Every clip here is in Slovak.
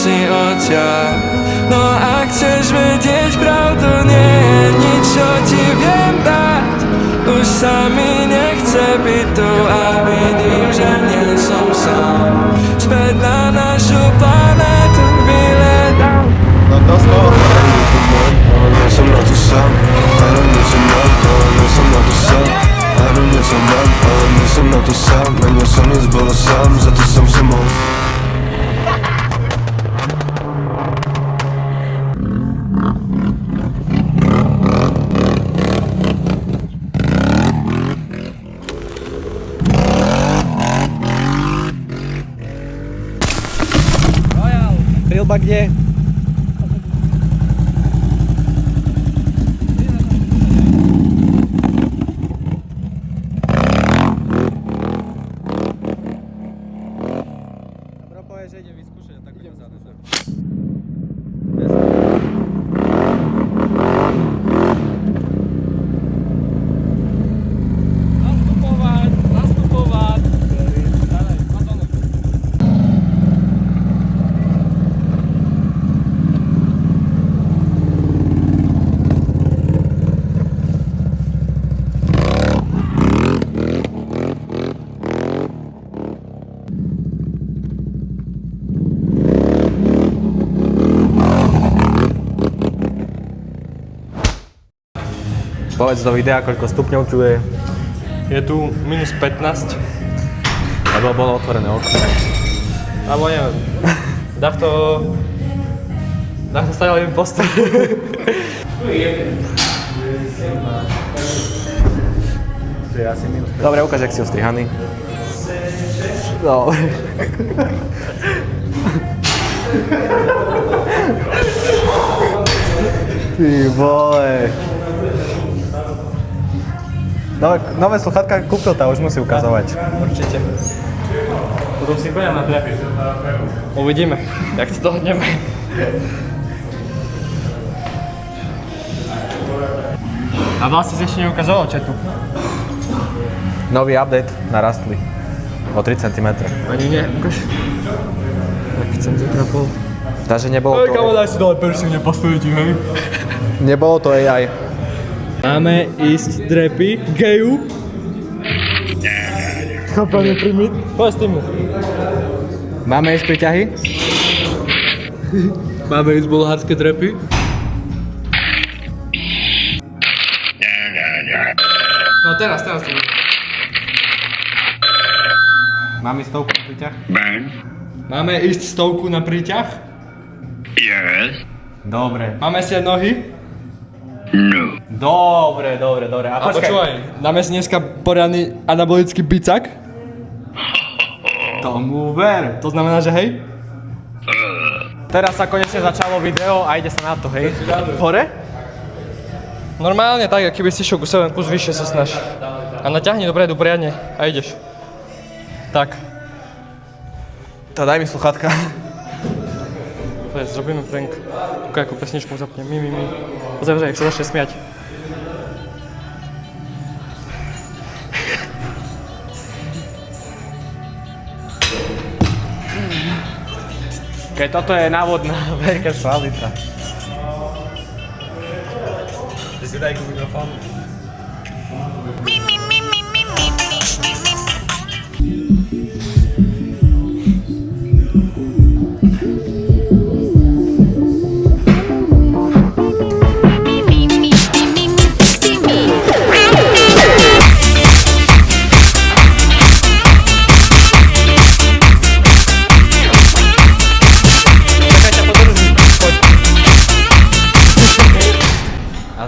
si odtiaľ. No ak chceš vedieť pravdu, nie je nič, čo ti viem dať. Už sa mi nechce byť tu a vidím, že nie som sám. Späť na našu planetu vyletám. No to skoro. Nie som na to sám, ale nie som na to, nie som na to sám. Ale nie som na to, nie som na to sám. Menil som nic, bolo sám, za to som si mohol. Prilba kde? Dobro povie, že idem vyskúšať a tak idem za to. Nastupovať. Povedz do videa, koľko stupňov tu je. Je tu minus 15. Lebo bolo otvorené okno. Alebo neviem. Dach to stále len postoj. Dobre, ukáž, jak si ostrihaný. No. Ty vole. Nové sluchátka kúpil, tá už musí ukazovať. Určite. Potom si budem na trepy. Uvidíme, jak to dohodneme. A vlastne si ešte neukazoval chatu. Nový update narastli o 3 cm. Ani nie, ukáž. Aký cm bol. Takže nebolo to... daj si dole persi, nepostojíte, hej? Nebolo to AI. Máme ísť drepy, geju. Chápanie primit. Povedz týmu. Máme ísť priťahy? Máme ísť bulharské drepy. No teraz týmu. Máme ísť stovku na priťah? Máme ísť stovku na príťah? Dobre. Máme si aj nohy? Dobre. A A počúvaj, dáme si dneska poriadny anabolický bicak. Tomu ver. To znamená, že hej? Teraz sa konečne začalo video a ide sa na to, hej? Hore? Normálne tak, aký by si šiel ku 7 kus vyššie sa snaž. A naťahni dopredu poriadne a ideš. Tak. To daj mi sluchátka. Povedz, zrobíme prank. Tukaj, ako pesničku zapnem. Mi. Pozaj, jak sa začne smiať. Keď toto je návod na veľké svalita. Ty si daj ku mikrofónu.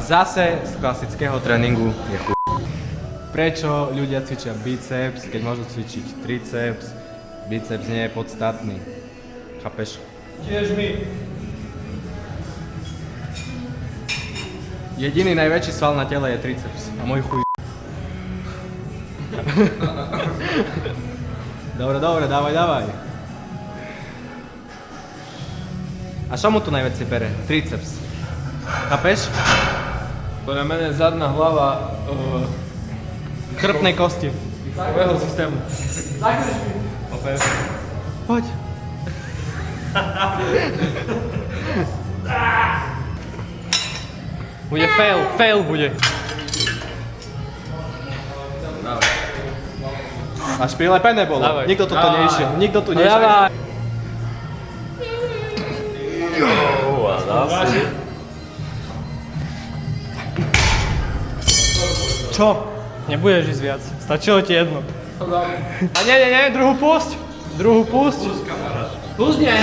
Zase z klasického tréningu je chuj. Prečo ľudia cvičia biceps, keď môžu cvičiť triceps? Biceps nie je podstatný. Chápeš? Tiež mi. Jediný najväčší sval na tele je triceps. A môj chuj. Dobre, dávaj. A čo mu tu najviac si bere? Triceps. Chápeš? Podľa mene zadná hlava Chrbtnej kosti. nového systému. Poď. Bude fail bude. Až prilepené bolo. Dávaj. Nikto toto neišiel. Nikto tu nešiel. Dávaj. Čo? Nebudeš ísť viac. Stačilo ti jedno. A nie, druhú pusť. Druhú pusť. Pusť nie.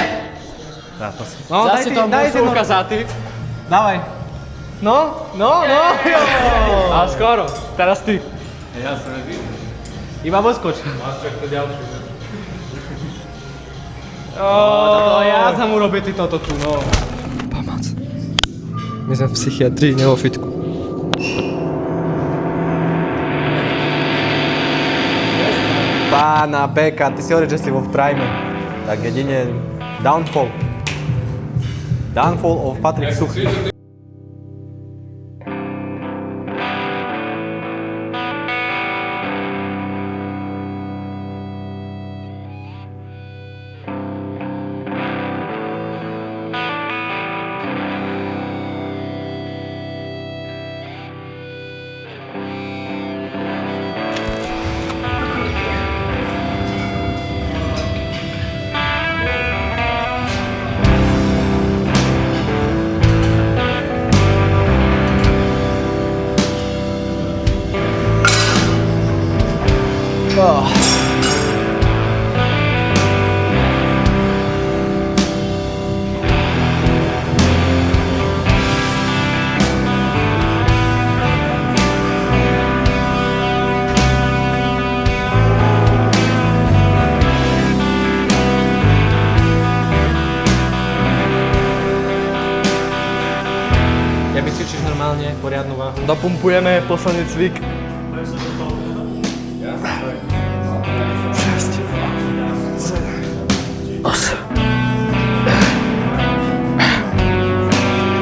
No, Zase to daj musú ukázať. Dávaj. No, jo. A skoro. Teraz ty. Iba voskoč. Toto Ja som urobil ty toto tu, no. Pomoc. My sme v psychiatrii, ne vo fitku. Pána Beka, ty si hovoríš, že si vo v prime. Tak jedine downfall. Downfall of Patrik Suchý. Ja vycvičíš normálne, poriadnu váhu. Dopumpujeme posledný cvik.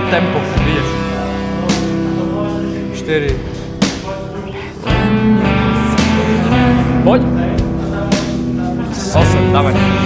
Tempo, ideš. 4. Poď. 8, dávaj.